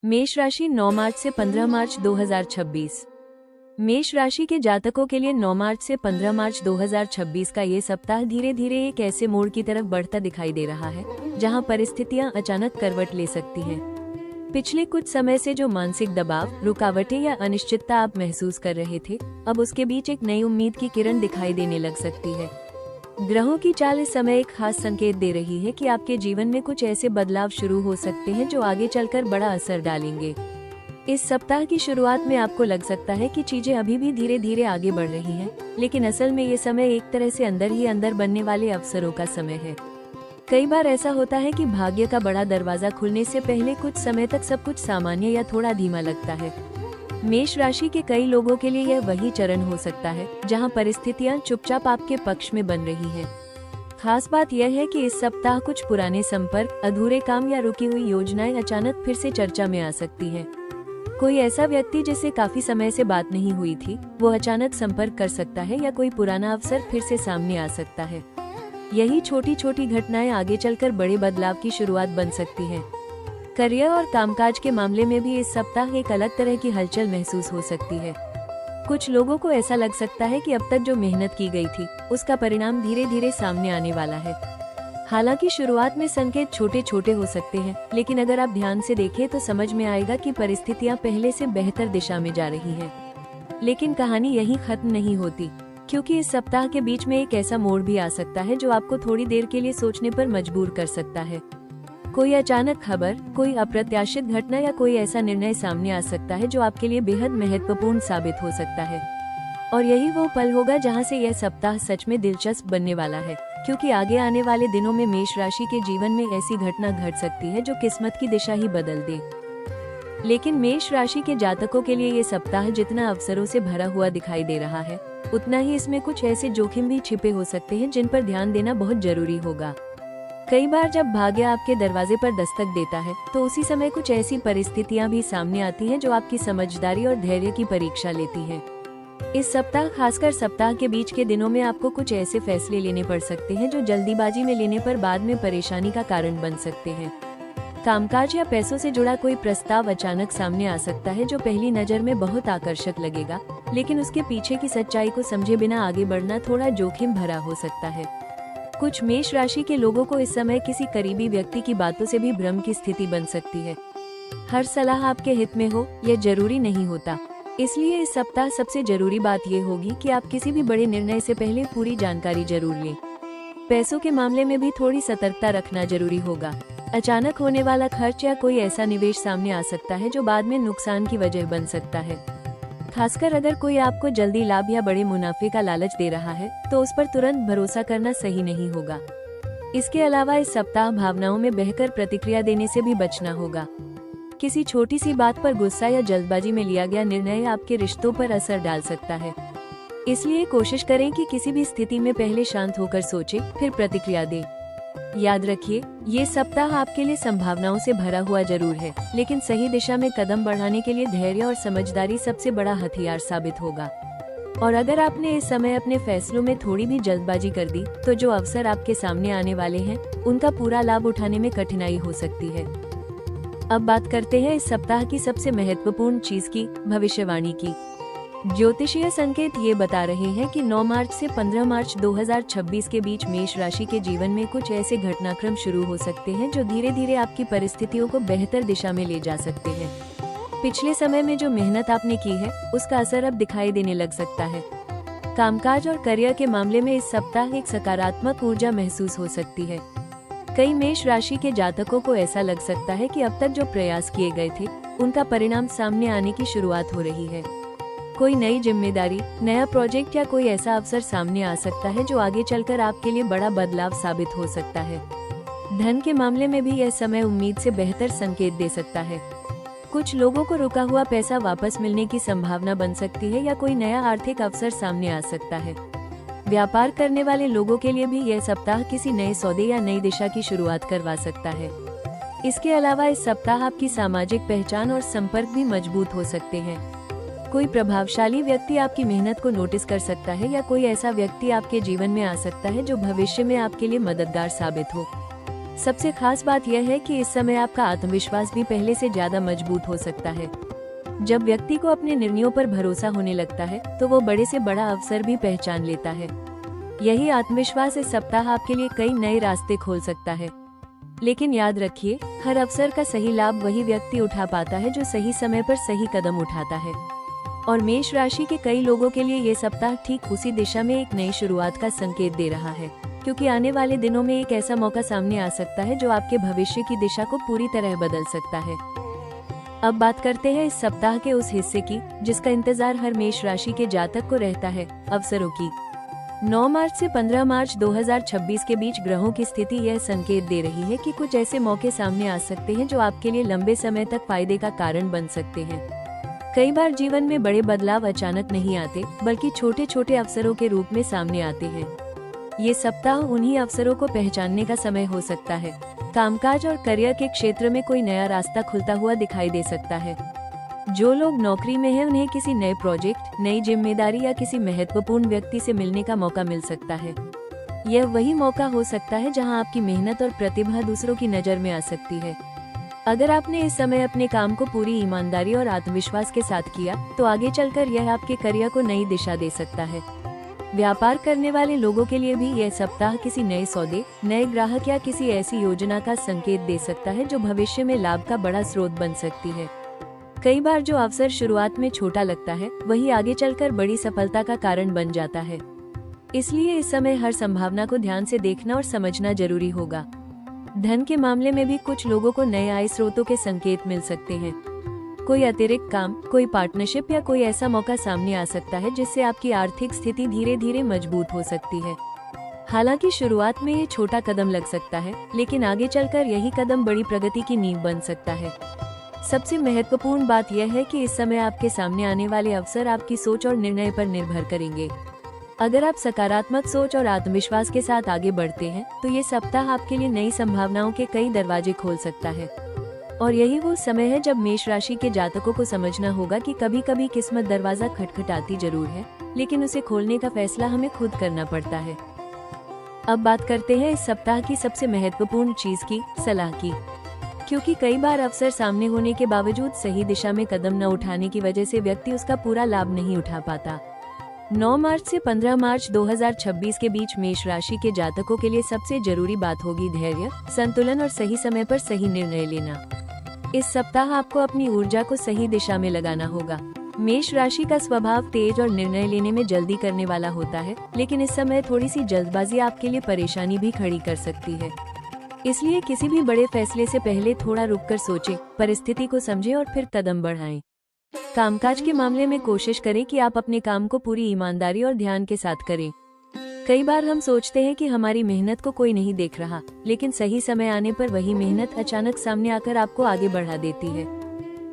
मेष राशि 9 मार्च से 15 मार्च 2026। मेष राशि के जातकों के लिए 9 मार्च से 15 मार्च 2026 का ये सप्ताह धीरे धीरे एक ऐसे मोड़ की तरफ बढ़ता दिखाई दे रहा है जहां परिस्थितियां अचानक करवट ले सकती हैं। पिछले कुछ समय से जो मानसिक दबाव, रुकावटें या अनिश्चितता आप महसूस कर रहे थे, अब उसके बीच एक नई उम्मीद की किरण दिखाई देने लग सकती है। ग्रहों की चाल इस समय एक खास संकेत दे रही है कि आपके जीवन में कुछ ऐसे बदलाव शुरू हो सकते हैं जो आगे चलकर बड़ा असर डालेंगे। इस सप्ताह की शुरुआत में आपको लग सकता है कि चीजें अभी भी धीरे धीरे आगे बढ़ रही हैं, लेकिन असल में ये समय एक तरह से अंदर ही अंदर बनने वाले अवसरों का समय है। कई बार ऐसा होता है कि भाग्य का बड़ा दरवाजा खुलने से पहले कुछ समय तक सब कुछ सामान्य या थोड़ा धीमा लगता है। मेष राशि के कई लोगों के लिए यह वही चरण हो सकता है जहां परिस्थितियां चुपचाप आपके पक्ष में बन रही हैं। खास बात यह है कि इस सप्ताह कुछ पुराने संपर्क, अधूरे काम या रुकी हुई योजनाएं अचानक फिर से चर्चा में आ सकती हैं। कोई ऐसा व्यक्ति जिससे काफी समय से बात नहीं हुई थी, वो अचानक संपर्क कर सकता है या कोई पुराना अवसर फिर से सामने आ सकता है। यही छोटी छोटी घटनाएं आगे चलकर बड़े बदलाव की शुरुआत बन सकती हैं। करियर और कामकाज के मामले में भी इस सप्ताह एक अलग तरह की हलचल महसूस हो सकती है। कुछ लोगों को ऐसा लग सकता है कि अब तक जो मेहनत की गई थी, उसका परिणाम धीरे धीरे सामने आने वाला है। हालांकि शुरुआत में संकेत छोटे छोटे हो सकते हैं, लेकिन अगर आप ध्यान से देखें तो समझ में आएगा कि परिस्थितियां पहले से बेहतर दिशा में जा रही हैं। लेकिन कहानी यहीं खत्म नहीं होती, क्योंकि इस सप्ताह के बीच में एक ऐसा मोड़ भी आ सकता है जो आपको थोड़ी देर के लिए सोचने पर मजबूर कर सकता है। कोई अचानक खबर, कोई अप्रत्याशित घटना या कोई ऐसा निर्णय सामने आ सकता है जो आपके लिए बेहद महत्वपूर्ण साबित हो सकता है। और यही वो पल होगा जहां से यह सप्ताह सच में दिलचस्प बनने वाला है, क्योंकि आगे आने वाले दिनों में मेष राशि के जीवन में ऐसी घटना घट सकती है जो किस्मत की दिशा ही बदल दे। लेकिन मेष राशि के जातकों के लिए ये सप्ताह जितना अवसरों से भरा हुआ दिखाई दे रहा है, उतना ही इसमें कुछ ऐसे जोखिम भी छिपे हो सकते हैं जिन पर ध्यान देना बहुत जरूरी होगा। कई बार जब भाग्य आपके दरवाजे पर दस्तक देता है, तो उसी समय कुछ ऐसी परिस्थितियां भी सामने आती हैं जो आपकी समझदारी और धैर्य की परीक्षा लेती हैं। इस सप्ताह, खासकर सप्ताह के बीच के दिनों में, आपको कुछ ऐसे फैसले लेने पड़ सकते हैं जो जल्दीबाजी में लेने पर बाद में परेशानी का कारण बन सकते हैं। कामकाज या पैसों से जुड़ा कोई प्रस्ताव अचानक सामने आ सकता है जो पहली नजर में बहुत आकर्षक लगेगा, लेकिन उसके पीछे की सच्चाई को समझे बिना आगे बढ़ना थोड़ा जोखिम भरा हो सकता है। कुछ मेष राशि के लोगों को इस समय किसी करीबी व्यक्ति की बातों से भी भ्रम की स्थिति बन सकती है। हर सलाह आपके हित में हो, यह जरूरी नहीं होता। इसलिए इस सप्ताह सबसे जरूरी बात यह होगी कि आप किसी भी बड़े निर्णय से पहले पूरी जानकारी जरूर लें। पैसों के मामले में भी थोड़ी सतर्कता रखना जरूरी होगा। अचानक होने वाला खर्च या कोई ऐसा निवेश सामने आ सकता है जो बाद में नुकसान की वजह बन सकता है। खासकर अगर कोई आपको जल्दी लाभ या बड़े मुनाफे का लालच दे रहा है, तो उस पर तुरंत भरोसा करना सही नहीं होगा। इसके अलावा इस सप्ताह भावनाओं में बहकर प्रतिक्रिया देने से भी बचना होगा। किसी छोटी सी बात पर गुस्सा या जल्दबाजी में लिया गया निर्णय आपके रिश्तों पर असर डाल सकता है। इसलिए कोशिश करें कि किसी भी स्थिति में पहले शांत होकर सोचें, फिर प्रतिक्रिया दें। याद रखिए, ये सप्ताह आपके लिए संभावनाओं से भरा हुआ जरूर है, लेकिन सही दिशा में कदम बढ़ाने के लिए धैर्य और समझदारी सबसे बड़ा हथियार साबित होगा। और अगर आपने इस समय अपने फैसलों में थोड़ी भी जल्दबाजी कर दी, तो जो अवसर आपके सामने आने वाले हैं, उनका पूरा लाभ उठाने में कठिनाई हो सकती है। अब बात करते हैं इस सप्ताह की सबसे महत्वपूर्ण चीज की, भविष्यवाणी की। ज्योतिषीय संकेत ये बता रहे हैं कि 9 मार्च से 15 मार्च 2026 के बीच मेष राशि के जीवन में कुछ ऐसे घटनाक्रम शुरू हो सकते हैं जो धीरे धीरे आपकी परिस्थितियों को बेहतर दिशा में ले जा सकते हैं। पिछले समय में जो मेहनत आपने की है, उसका असर अब दिखाई देने लग सकता है। कामकाज और करियर के मामले में इस सप्ताह एक सकारात्मक ऊर्जा महसूस हो सकती है। कई मेष राशि के जातकों को ऐसा लग सकता है कि अब तक जो प्रयास किए गए थे, उनका परिणाम सामने आने की शुरुआत हो रही है। कोई नई जिम्मेदारी, नया प्रोजेक्ट या कोई ऐसा अवसर सामने आ सकता है जो आगे चलकर आपके लिए बड़ा बदलाव साबित हो सकता है। धन के मामले में भी यह समय उम्मीद से बेहतर संकेत दे सकता है। कुछ लोगों को रुका हुआ पैसा वापस मिलने की संभावना बन सकती है या कोई नया आर्थिक अवसर सामने आ सकता है। व्यापार करने वाले लोगों के लिए भी यह सप्ताह किसी नए सौदे या नई दिशा की शुरुआत करवा सकता है। इसके अलावा इस सप्ताह आपकी सामाजिक पहचान और संपर्क भी मजबूत हो सकते हैं। कोई प्रभावशाली व्यक्ति आपकी मेहनत को नोटिस कर सकता है या कोई ऐसा व्यक्ति आपके जीवन में आ सकता है जो भविष्य में आपके लिए मददगार साबित हो। सबसे खास बात यह है कि इस समय आपका आत्मविश्वास भी पहले से ज्यादा मजबूत हो सकता है। जब व्यक्ति को अपने निर्णयों पर भरोसा होने लगता है तो वो बड़े से बड़ा अवसर भी पहचान लेता है। यही आत्मविश्वास इस सप्ताह आपके लिए कई नए रास्ते खोल सकता है। लेकिन याद रखिए, हर अवसर का सही लाभ वही व्यक्ति उठा पाता है जो सही समय पर सही कदम उठाता है। और मेष राशि के कई लोगों के लिए ये सप्ताह ठीक उसी दिशा में एक नई शुरुआत का संकेत दे रहा है, क्योंकि आने वाले दिनों में एक ऐसा मौका सामने आ सकता है जो आपके भविष्य की दिशा को पूरी तरह बदल सकता है। अब बात करते हैं इस सप्ताह के उस हिस्से की जिसका इंतजार हर मेष राशि के जातक को रहता है, अवसरों की। 9 मार्च से 15 मार्च 2026 के बीच ग्रहों की स्थिति यह संकेत दे रही है कि कुछ ऐसे मौके सामने आ सकते हैं जो आपके लिए लंबे समय तक फायदे का कारण बन सकते हैं। कई बार जीवन में बड़े बदलाव अचानक नहीं आते, बल्कि छोटे छोटे अवसरों के रूप में सामने आते हैं। ये सप्ताह उन्हीं अवसरों को पहचानने का समय हो सकता है। कामकाज और करियर के क्षेत्र में कोई नया रास्ता खुलता हुआ दिखाई दे सकता है। जो लोग नौकरी में हैं उन्हें किसी नए प्रोजेक्ट, नई जिम्मेदारी या किसी महत्वपूर्ण व्यक्ति से मिलने का मौका मिल सकता है। यह वही मौका हो सकता है जहां आपकी मेहनत और प्रतिभा दूसरों की नजर में आ सकती है। अगर आपने इस समय अपने काम को पूरी ईमानदारी और आत्मविश्वास के साथ किया तो आगे चलकर यह आपके करियर को नई दिशा दे सकता है। व्यापार करने वाले लोगों के लिए भी यह सप्ताह किसी नए सौदे, नए ग्राहक या किसी ऐसी योजना का संकेत दे सकता है जो भविष्य में लाभ का बड़ा स्रोत बन सकती है। कई बार जो अवसर शुरुआत में छोटा लगता है वही आगे चलकर बड़ी सफलता का कारण बन जाता है। इसलिए इस समय हर संभावना को ध्यान से देखना और समझना जरूरी होगा। धन के मामले में भी कुछ लोगों को नए आय स्रोतों के संकेत मिल सकते हैं। कोई अतिरिक्त काम, कोई पार्टनरशिप या कोई ऐसा मौका सामने आ सकता है जिससे आपकी आर्थिक स्थिति धीरे धीरे मजबूत हो सकती है। हालांकि शुरुआत में ये छोटा कदम लग सकता है, लेकिन आगे चलकर यही कदम बड़ी प्रगति की नींव बन सकता है। सबसे महत्वपूर्ण बात यह है कि इस समय आपके सामने आने वाले अवसर आपकी सोच और निर्णय पर निर्भर करेंगे। अगर आप सकारात्मक सोच और आत्मविश्वास के साथ आगे बढ़ते हैं तो ये सप्ताह आपके लिए नई संभावनाओं के कई दरवाजे खोल सकता है। और यही वो समय है जब मेष राशि के जातकों को समझना होगा कि कभी कभी किस्मत दरवाजा खटखटाती जरूर है, लेकिन उसे खोलने का फैसला हमें खुद करना पड़ता है। अब बात करते हैं इस सप्ताह की सबसे महत्वपूर्ण चीज की, सलाह की। क्योंकि कई बार अवसर सामने होने के बावजूद सही दिशा में कदम न उठाने की वजह से व्यक्ति उसका पूरा लाभ नहीं उठा पाता। 9 मार्च से 15 मार्च 2026 के बीच मेष राशि के जातकों के लिए सबसे जरूरी बात होगी धैर्य, संतुलन और सही समय पर सही निर्णय लेना। इस सप्ताह आपको अपनी ऊर्जा को सही दिशा में लगाना होगा। मेष राशि का स्वभाव तेज और निर्णय लेने में जल्दी करने वाला होता है, लेकिन इस समय थोड़ी सी जल्दबाजी आपके लिए परेशानी भी खड़ी कर सकती है। इसलिए किसी भी बड़े फैसले से पहले थोड़ा रुककर सोचें, परिस्थिति को समझें और फिर कदम बढ़ाएं। कामकाज के मामले में कोशिश करें कि आप अपने काम को पूरी ईमानदारी और ध्यान के साथ करें। कई बार हम सोचते हैं कि हमारी मेहनत को कोई नहीं देख रहा, लेकिन सही समय आने पर वही मेहनत अचानक सामने आकर आपको आगे बढ़ा देती है।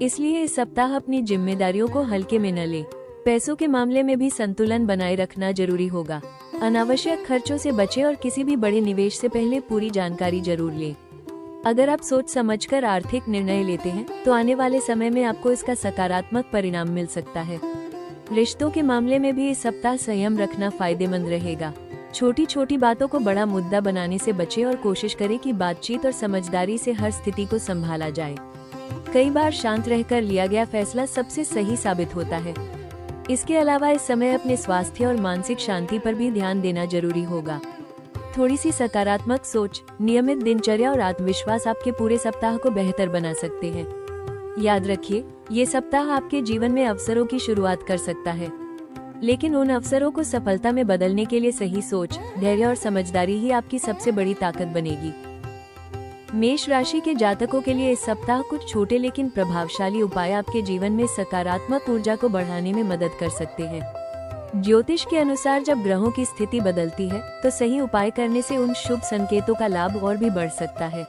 इसलिए इस सप्ताह अपनी जिम्मेदारियों को हल्के में न लें। पैसों के मामले में भी संतुलन बनाए रखना जरूरी होगा। अनावश्यक खर्चों से बचें और किसी भी बड़े निवेश से पहले पूरी जानकारी जरूर लें। अगर आप सोच समझकर आर्थिक निर्णय लेते हैं तो आने वाले समय में आपको इसका सकारात्मक परिणाम मिल सकता है। रिश्तों के मामले में भी इस सप्ताह संयम रखना फायदेमंद रहेगा। छोटी छोटी बातों को बड़ा मुद्दा बनाने से बचें और कोशिश करें कि बातचीत और समझदारी से हर स्थिति को संभाला जाए। कई बार शांत रहकर लिया गया फैसला सबसे सही साबित होता है। इसके अलावा इस समय अपने स्वास्थ्य और मानसिक शांति पर भी ध्यान देना जरूरी होगा। थोड़ी सी सकारात्मक सोच, नियमित दिनचर्या और आत्मविश्वास आपके पूरे सप्ताह को बेहतर बना सकते हैं। याद रखिए, ये सप्ताह आपके जीवन में अवसरों की शुरुआत कर सकता है, लेकिन उन अवसरों को सफलता में बदलने के लिए सही सोच, धैर्य और समझदारी ही आपकी सबसे बड़ी ताकत बनेगी। मेष राशि के जातकों के लिए इस सप्ताह कुछ छोटे लेकिन प्रभावशाली उपाय आपके जीवन में सकारात्मक ऊर्जा को बढ़ाने में मदद कर सकते हैं। ज्योतिष के अनुसार जब ग्रहों की स्थिति बदलती है तो सही उपाय करने से उन शुभ संकेतों का लाभ और भी बढ़ सकता है।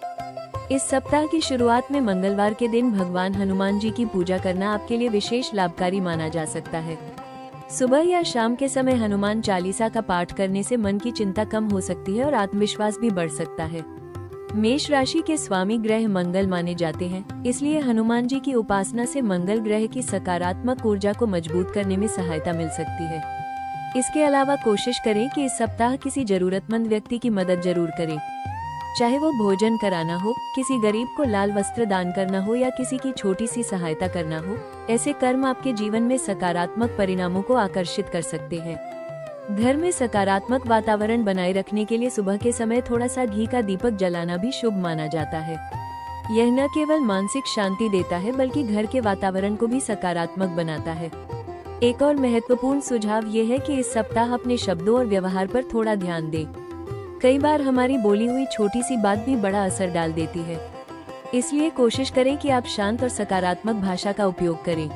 इस सप्ताह की शुरुआत में मंगलवार के दिन भगवान हनुमान जी की पूजा करना आपके लिए विशेष लाभकारी माना जा सकता है। सुबह या शाम के समय हनुमान चालीसा का पाठ करने से मन की चिंता कम हो सकती है और आत्मविश्वास भी बढ़ सकता है। मेष राशि के स्वामी ग्रह मंगल माने जाते हैं, इसलिए हनुमान जी की उपासना से मंगल ग्रह की सकारात्मक ऊर्जा को मजबूत करने में सहायता मिल सकती है। इसके अलावा कोशिश करें कि इस सप्ताह किसी जरूरतमंद व्यक्ति की मदद जरूर करें। चाहे वो भोजन कराना हो, किसी गरीब को लाल वस्त्र दान करना हो या किसी की छोटी सी सहायता करना हो, ऐसे कर्म आपके जीवन में सकारात्मक परिणामों को आकर्षित कर सकते हैं। घर में सकारात्मक वातावरण बनाए रखने के लिए सुबह के समय थोड़ा सा घी का दीपक जलाना भी शुभ माना जाता है। यह न केवल मानसिक शांति देता है बल्कि घर के वातावरण को भी सकारात्मक बनाता है। एक और महत्वपूर्ण सुझाव ये है कि इस सप्ताह अपने शब्दों और व्यवहार पर थोड़ा ध्यान दें। कई बार हमारी बोली हुई छोटी सी बात भी बड़ा असर डाल देती है, इसलिए कोशिश करें कि आप शांत और सकारात्मक भाषा का उपयोग करें।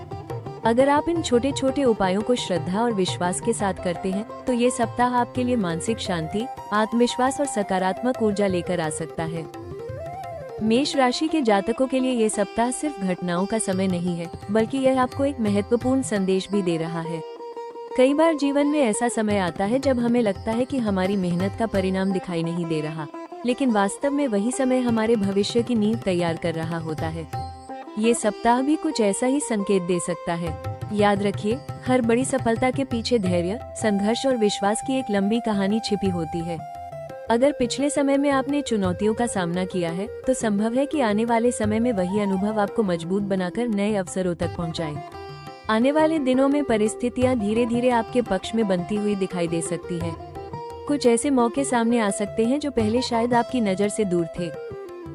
अगर आप इन छोटे छोटे उपायों को श्रद्धा और विश्वास के साथ करते हैं तो ये सप्ताह आपके लिए मानसिक शांति, आत्मविश्वास और सकारात्मक ऊर्जा लेकर आ सकता है। मेष राशि के जातकों के लिए ये सप्ताह सिर्फ घटनाओं का समय नहीं है, बल्कि यह आपको एक महत्वपूर्ण संदेश भी दे रहा है। कई बार जीवन में ऐसा समय आता है जब हमें लगता है कि हमारी मेहनत का परिणाम दिखाई नहीं दे रहा, लेकिन वास्तव में वही समय हमारे भविष्य की नींव तैयार कर रहा होता है। ये सप्ताह भी कुछ ऐसा ही संकेत दे सकता है। याद रखिए, हर बड़ी सफलता के पीछे धैर्य, संघर्ष और विश्वास की एक लंबी कहानी छिपी होती है। अगर पिछले समय में आपने चुनौतियों का सामना किया है, तो संभव है कि आने वाले समय में वही अनुभव आपको मजबूत बनाकर नए अवसरों तक पहुंचाए। आने वाले दिनों में परिस्थितियां धीरे धीरे आपके पक्ष में बनती हुई दिखाई दे सकती है। कुछ ऐसे मौके सामने आ सकते हैं जो पहले शायद आपकी नजर से दूर थे।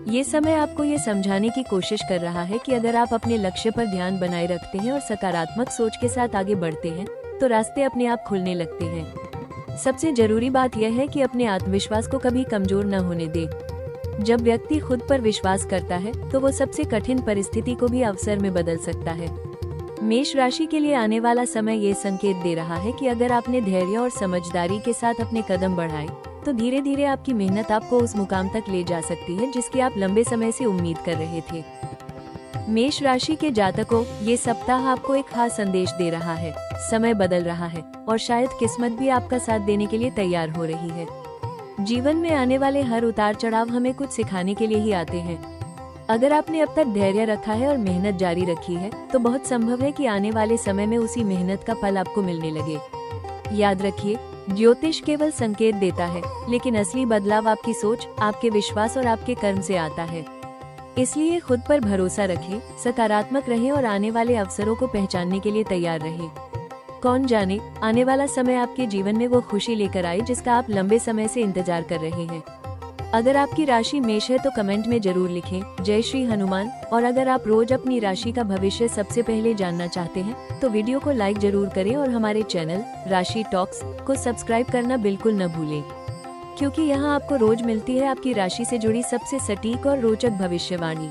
ये समय आपको ये समझाने की कोशिश कर रहा है कि अगर आप अपने लक्ष्य पर ध्यान बनाए रखते हैं और सकारात्मक सोच के साथ आगे बढ़ते हैं, तो रास्ते अपने आप खुलने लगते हैं। सबसे जरूरी बात यह है कि अपने आत्मविश्वास को कभी कमजोर न होने दे। जब व्यक्ति खुद पर विश्वास करता है, तो वो सबसे कठिन परिस्थिति को भी अवसर में बदल सकता है। मेष राशि के लिए आने वाला समय ये संकेत दे रहा है कि अगर आपने धैर्य और समझदारी के साथ अपने कदम बढ़ाए, तो धीरे धीरे आपकी मेहनत आपको उस मुकाम तक ले जा सकती है जिसकी आप लंबे समय से उम्मीद कर रहे थे। मेष राशि के जातकों, ये सप्ताह आपको एक खास संदेश दे रहा है। समय बदल रहा है और शायद किस्मत भी आपका साथ देने के लिए तैयार हो रही है। जीवन में आने वाले हर उतार चढ़ाव हमें कुछ सिखाने के लिए ही आते हैं। अगर आपने अब तक धैर्य रखा है और मेहनत जारी रखी है, तो बहुत संभव है कि आने वाले समय में उसी मेहनत का फल आपको मिलने लगे। याद रखिए, ज्योतिष केवल संकेत देता है, लेकिन असली बदलाव आपकी सोच, आपके विश्वास और आपके कर्म से आता है। इसलिए खुद पर भरोसा रखें, सकारात्मक रहें और आने वाले अवसरों को पहचानने के लिए तैयार रहें। कौन जाने, आने वाला समय आपके जीवन में वो खुशी लेकर आए जिसका आप लंबे समय से इंतजार कर रहे हैं। अगर आपकी राशि मेष है तो कमेंट में जरूर लिखें जय श्री हनुमान। और अगर आप रोज अपनी राशि का भविष्य सबसे पहले जानना चाहते हैं तो वीडियो को लाइक जरूर करें और हमारे चैनल राशि टॉक्स को सब्सक्राइब करना बिल्कुल न भूलें, क्योंकि यहाँ आपको रोज मिलती है आपकी राशि से जुड़ी सबसे सटीक और रोचक भविष्यवाणी।